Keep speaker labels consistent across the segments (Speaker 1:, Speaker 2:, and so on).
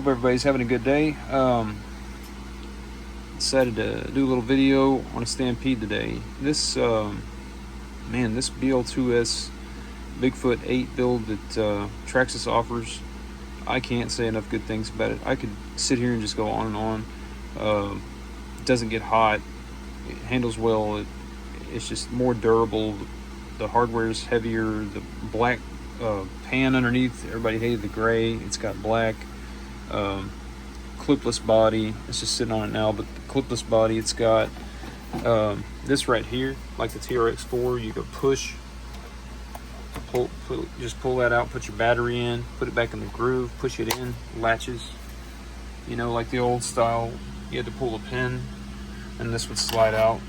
Speaker 1: everybody's having a good day. Decided to do a little video on a Stampede today. This this BL2S Bigfoot 8 build that Traxxas offers, I can't say enough good things about it. I could sit here and just go on and on. It doesn't get hot. It handles well. It's just more durable. The hardware is heavier. The black pan underneath, everybody hated the gray. It's got black. Clipless body. It's just sitting on it now, but the clipless body, it's got this right here, like the TRX4. You go push, just pull that out, put your battery in, put it back in the groove, push it in, latches. You know, like the old style, you had to pull a pin, and this would slide out.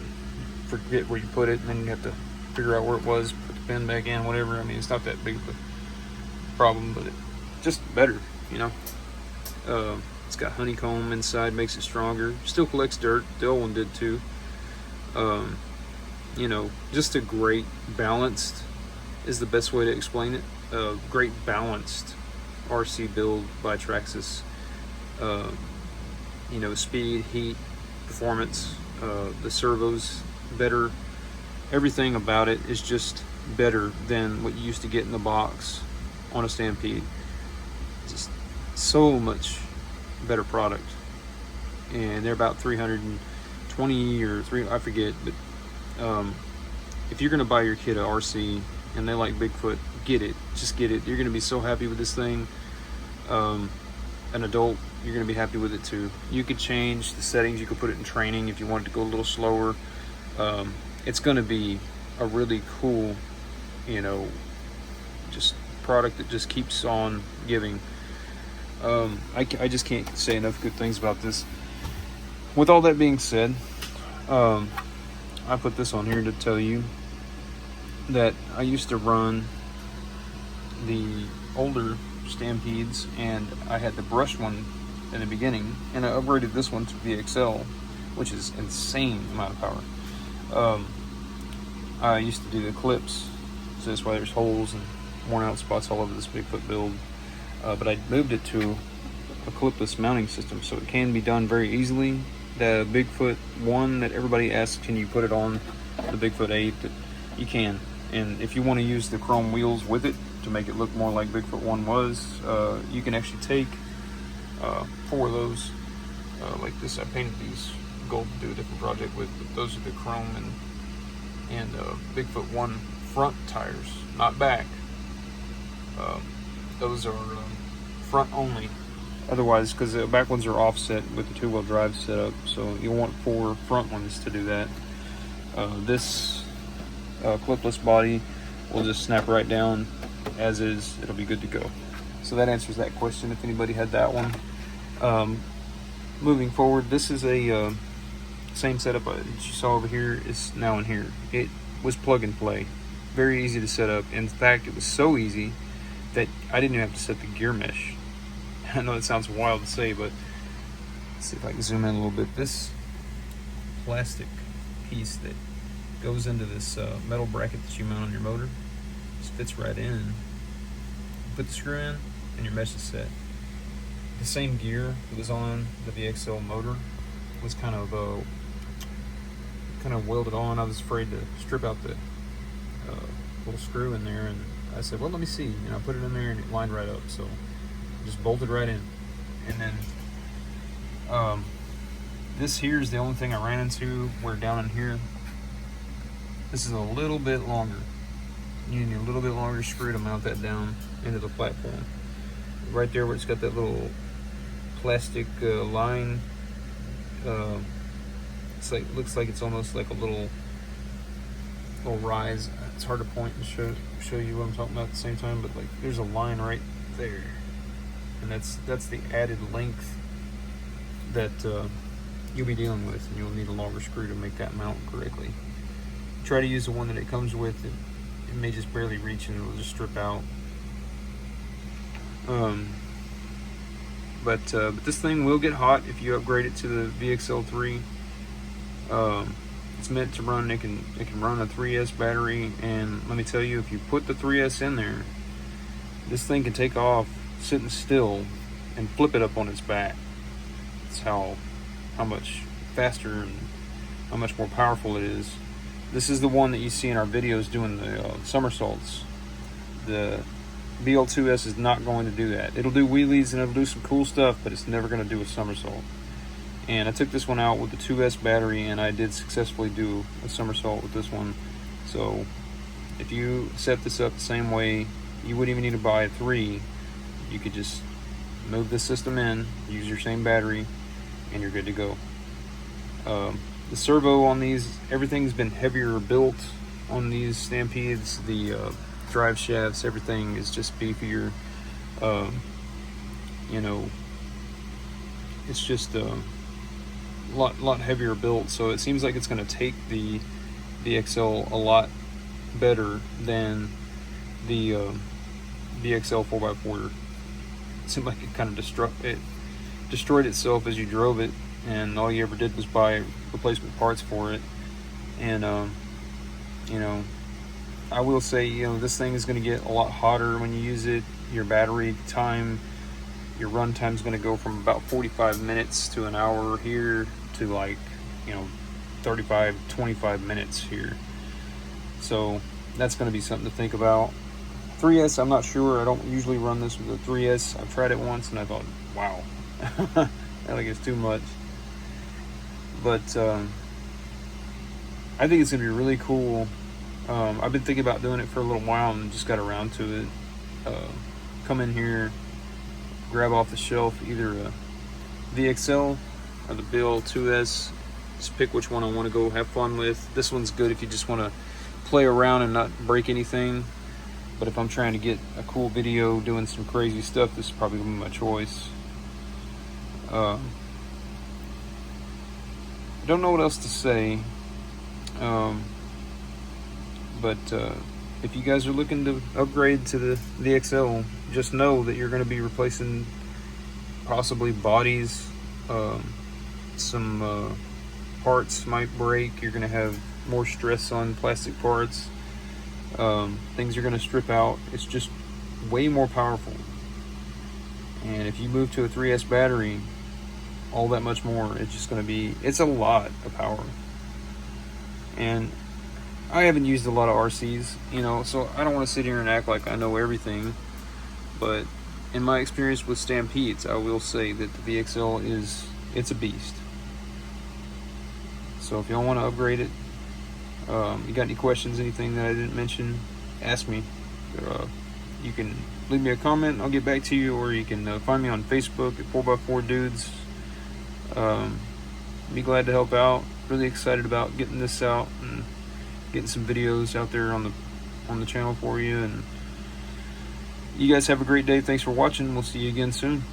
Speaker 1: Forget where you put it, and then you have to figure out where it was, put the pin back in, whatever. I mean, it's not that big of a problem, but it's just better, you know. It's got honeycomb inside, makes it stronger. Still collects dirt. The old one did too. You know, just a great balanced is the best way to explain it. Great balanced RC build by Traxxas. You know, speed, heat, performance, the servos better. Everything about it is just better than what you used to get in the box on a Stampede. Just so much better product, and they're about 320 or 3, I forget, but if you're gonna buy your kid a RC and they like Bigfoot, get it. Just get it. You're gonna be so happy with this thing. An adult, you're gonna be happy with it too. You could change the settings. You could put it in training if you wanted to go a little slower. It's gonna be a really cool, you know, just product that just keeps on giving. I just can't say enough good things about this. With all that being said, I put this on here to tell you that I used to run the older Stampedes, and I had the brush one in the beginning, and I upgraded this one to VXL, which is insane amount of power. I used to do the clips, so that's why there's holes and worn out spots all over this Bigfoot build. But I moved it to a clipless mounting system, so it can be done very easily. The Bigfoot 1 that everybody asks, can you put it on the Bigfoot 8? You can. And if you want to use the chrome wheels with it to make it look more like Bigfoot 1 was, you can actually take 4 of those, like this. I painted these gold to do a different project with, but those are the chrome and Bigfoot 1 front tires, not back. Those are front only. Otherwise, because the back ones are offset with the 2-wheel drive setup, so you'll want 4 front ones to do that. This clipless body will just snap right down as is. It'll be good to go. So that answers that question if anybody had that one. Moving forward, this is a same setup that you saw over here is now in here. It was plug and play. Very easy to set up. In fact, it was so easy that I didn't even have to set the gear mesh. I know it sounds wild to say, but let's see if I can zoom in a little bit. This plastic piece that goes into this metal bracket that you mount on your motor just fits right in. Put the screw in and your mesh is set. The same gear that was on the VXL motor was kind of welded on. I was afraid to strip out the little screw in there, and I said, well, let me see. And I put it in there and it lined right up, so I just bolted right in. And then this here is the only thing I ran into where down in here, this is a little bit longer. You need a little bit longer screw to mount that down into the platform. Right there where it's got that little plastic line, it's like, looks like it's almost like a little rise. It's hard to point and show you what I'm talking about at the same time, but like there's a line right there, and that's the added length that you'll be dealing with, and you'll need a longer screw to make that mount correctly. Try to use the one that it comes with. It may just barely reach and it'll just strip out. But this thing will get hot if you upgrade it to the VXL 3. It's meant to run, it can run a 3S battery, and let me tell you, if you put the 3S in there, this thing can take off sitting still and flip it up on its back. That's how much faster and how much more powerful it is. This is the one that you see in our videos doing the somersaults. The BL2S is not going to do that. It'll do wheelies and it'll do some cool stuff, but it's never going to do a somersault. And I took this one out with the 2S battery, and I did successfully do a somersault with this one. So if you set this up the same way, you wouldn't even need to buy a 3. You could just move the system in, use your same battery, and you're good to go. The servo on these, everything's been heavier built on these Stampedes. The drive shafts, everything is just beefier. You know, it's just a lot heavier built, so it seems like it's going to take the VXL a lot better than the VXL 4x4. It seemed like it kind of destroyed itself as you drove it, and all you ever did was buy replacement parts for it. And you know, I will say, you know, this thing is going to get a lot hotter when you use it. Your battery time, your run time is going to go from about 45 minutes to an hour here to, like, you know, 25 minutes here. So that's going to be something to think about. 3S, I'm not sure. I don't usually run this with a 3S. I've tried it once and I thought, wow, I think it's too much. But I think it's going to be really cool. I've been thinking about doing it for a little while and just got around to it. Come in here, grab off the shelf either a VXL or the BL2S. Just pick which one I want to go have fun with. This one's good if you just want to play around and not break anything. But if I'm trying to get a cool video doing some crazy stuff, this is probably going to be my choice. I don't know what else to say. But if you guys are looking to upgrade to the VXL, just know that you're going to be replacing possibly bodies. Some parts might break. You're going to have more stress on plastic parts. Things are going to strip out. It's just way more powerful. And if you move to a 3S battery, all that much more, it's just going to be, it's a lot of power. And I haven't used a lot of RCs, you know, so I don't want to sit here and act like I know everything. But in my experience with Stampedes, I will say that the VXL it's a beast. So if y'all want to upgrade it, you got any questions, anything that I didn't mention, ask me. You can leave me a comment, I'll get back to you, or you can find me on Facebook at 4x4 Dudes. Be glad to help out. Really excited about getting this out and getting some videos out there on the channel for you. And you guys have a great day. Thanks for watching. We'll see you again soon.